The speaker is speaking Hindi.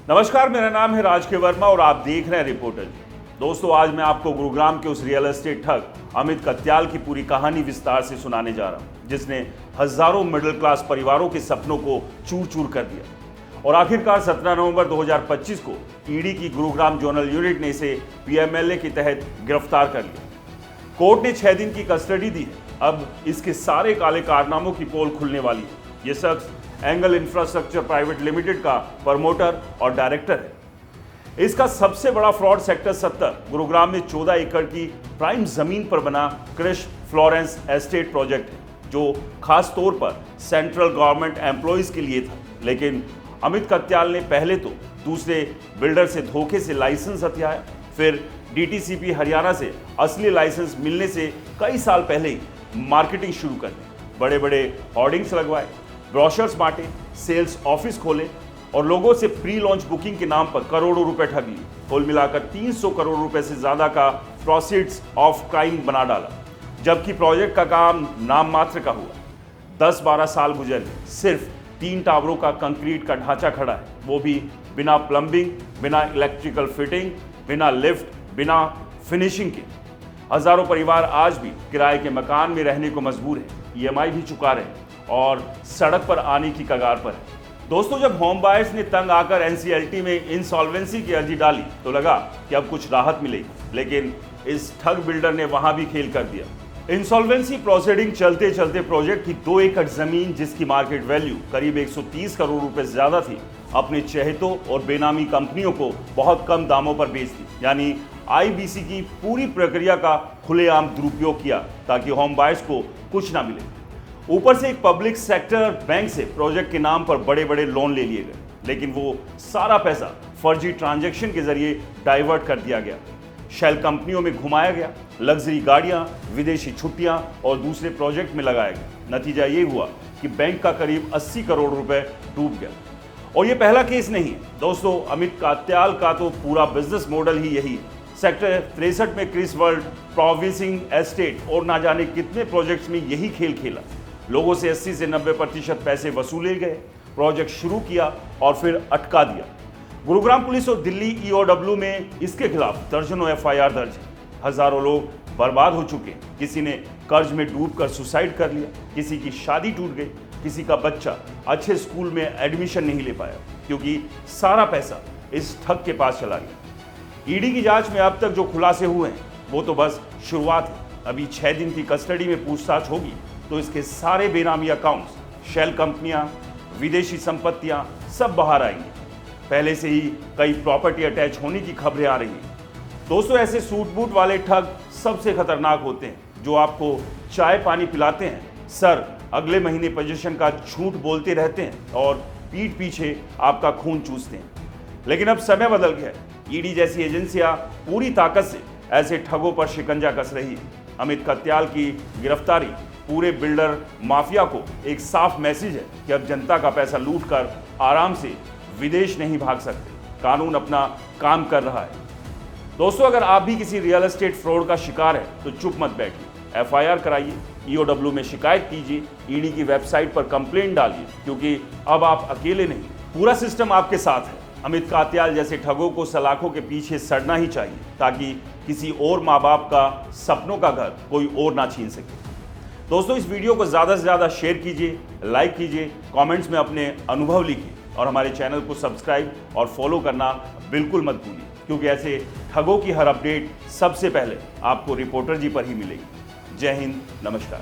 नमस्कार, मेरा नाम है राज के वर्मा और आप देख रहे हैं रिपोर्टर जी। दोस्तों, आज मैं आपको गुरुग्राम के उस रियल एस्टेट ठग अमित कत्याल की पूरी कहानी विस्तार से सुनाने जा रहा हूं, जिसने हजारों मिडिल क्लास परिवारों के सपनों को चूर चूर कर दिया और आखिरकार 17 नवंबर 2025 को ईडी की गुरुग्राम जोनल यूनिट ने इसे पीएमएलए के तहत गिरफ्तार कर लिया। कोर्ट ने 6 दिन की कस्टडी दी है। अब इसके सारे काले कारनामों की पोल खुलने वाली है। ये शख्स एंगल इंफ्रास्ट्रक्चर प्राइवेट लिमिटेड का प्रमोटर और डायरेक्टर है। इसका सबसे बड़ा फ्रॉड सेक्टर 70 गुरुग्राम में 14 एकड़ की प्राइम जमीन पर बना क्रिश फ्लोरेंस एस्टेट प्रोजेक्ट है, जो खास तौर पर सेंट्रल गवर्नमेंट एम्प्लॉइज के लिए था। लेकिन अमित कत्याल ने पहले तो दूसरे बिल्डर से धोखे से लाइसेंस हथियाया, फिर डीटीसीपी हरियाणा से असली लाइसेंस मिलने से कई साल पहले ही मार्केटिंग शुरू कर दी। बड़े बड़े होर्डिंग्स लगवाए, ब्रोशर्स बांटे, सेल्स ऑफिस खोले और लोगों से प्री लॉन्च बुकिंग के नाम पर करोड़ों रुपए ठग लिए। कुल मिलाकर 300 करोड़ रुपए से ज्यादा का प्रोसीड्स ऑफ क्राइम बना डाला, जबकि प्रोजेक्ट का काम नाम मात्र का हुआ। 10-12 साल गुजर गए, सिर्फ 3 टावरों का कंक्रीट का ढांचा खड़ा है, वो भी बिना प्लम्बिंग, बिना इलेक्ट्रिकल फिटिंग, बिना लिफ्ट, बिना फिनिशिंग के। हजारों परिवार आज भी किराए के मकान में रहने को मजबूर है, ईएमआई भी चुका रहे हैं और सड़क पर आने की कगार पर है। दोस्तों, जब होम बायर्स ने तंग आकर एनसीएलटी में इंसॉल्वेंसी की अर्जी डाली तो लगा कि अब कुछ राहत मिलेगी, लेकिन इस ठग बिल्डर ने वहां भी खेल कर दिया। इंसॉल्वेंसी प्रोसीडिंग चलते चलते प्रोजेक्ट की 2 एकड़ जमीन, जिसकी मार्केट वैल्यू करीब 130 करोड़ रुपए से ज्यादा थी, अपने चहेतों और बेनामी कंपनियों को बहुत कम दामों पर बेच दी। यानी आईबीसी की पूरी प्रक्रिया का खुलेआम दुरुपयोग किया ताकि होम बायर्स को कुछ ना मिले। ऊपर से एक पब्लिक सेक्टर बैंक से प्रोजेक्ट के नाम पर बड़े बड़े लोन ले लिए गए, लेकिन वो सारा पैसा फर्जी ट्रांजैक्शन के जरिए डाइवर्ट कर दिया गया। शेल कंपनियों में घुमाया गया, लग्जरी गाड़ियां, विदेशी छुट्टियां और दूसरे प्रोजेक्ट में लगाया गया। नतीजा ये हुआ कि बैंक का करीब 80 करोड़ रुपए डूब गया। और ये पहला केस नहीं है दोस्तों, अमित कत्याल का तो पूरा बिजनेस मॉडल ही यही है। सेक्टर 63 में क्रिस वर्ल्ड, प्रोविसिंग एस्टेट और ना जाने कितने प्रोजेक्ट्स में यही खेल खेला। लोगों से 80 से 90% पैसे वसूले गए, प्रोजेक्ट शुरू किया और फिर अटका दिया। गुरुग्राम पुलिस और दिल्ली ईओडब्ल्यू में इसके खिलाफ दर्जनों एफआईआर दर्ज है। हजारों लोग बर्बाद हो चुके। किसी ने कर्ज में डूबकर सुसाइड कर लिया, किसी की शादी टूट गई, किसी का बच्चा अच्छे स्कूल में एडमिशन नहीं ले पाया, क्योंकि सारा पैसा इस ठग के पास चला गया। ईडी की जांच में अब तक जो खुलासे हुए हैं वो तो बस शुरुआत है। अभी 6 दिन की कस्टडी में पूछताछ होगी तो इसके सारे बेनामी अकाउंट्स, शेल कंपनियां, विदेशी संपत्तियां सब बाहर आएंगी। पहले से ही कई प्रॉपर्टी अटैच होने की खबरें आ रही हैं। दोस्तों, ऐसे सूट बूट वाले ठग सबसे खतरनाक होते हैं, जो आपको चाय पानी पिलाते हैं, सर अगले महीने पोजीशन का झूठ बोलते रहते हैं और पीठ पीछे आपका खून चूसते हैं। लेकिन अब समय बदल गया है। ईडी जैसी एजेंसियां पूरी ताकत से ऐसे ठगों पर शिकंजा कस रही है। अमित कत्याल की गिरफ्तारी पूरे बिल्डर माफिया को एक साफ मैसेज है कि अब जनता का पैसा लूटकर आराम से विदेश नहीं भाग सकते। कानून अपना काम कर रहा है। दोस्तों, अगर आप भी किसी रियल एस्टेट फ्रॉड का शिकार है तो चुप मत बैठिए, एफआईआर कराइए, ईओडब्ल्यू में शिकायत कीजिए, ईडी की वेबसाइट पर कंप्लेंट डालिए, क्योंकि अब आप अकेले नहीं, पूरा सिस्टम आपके साथ है। अमित कत्याल जैसे ठगों को सलाखों के पीछे सड़ना ही चाहिए, ताकि किसी और माँ बाप का सपनों का घर कोई और ना छीन सके। दोस्तों, इस वीडियो को ज़्यादा से ज़्यादा शेयर कीजिए, लाइक कीजिए, कमेंट्स में अपने अनुभव लिखिए और हमारे चैनल को सब्सक्राइब और फॉलो करना बिल्कुल मत भूलिए, क्योंकि ऐसे ठगों की हर अपडेट सबसे पहले आपको रिपोर्टर जी पर ही मिलेगी। जय हिंद, नमस्कार।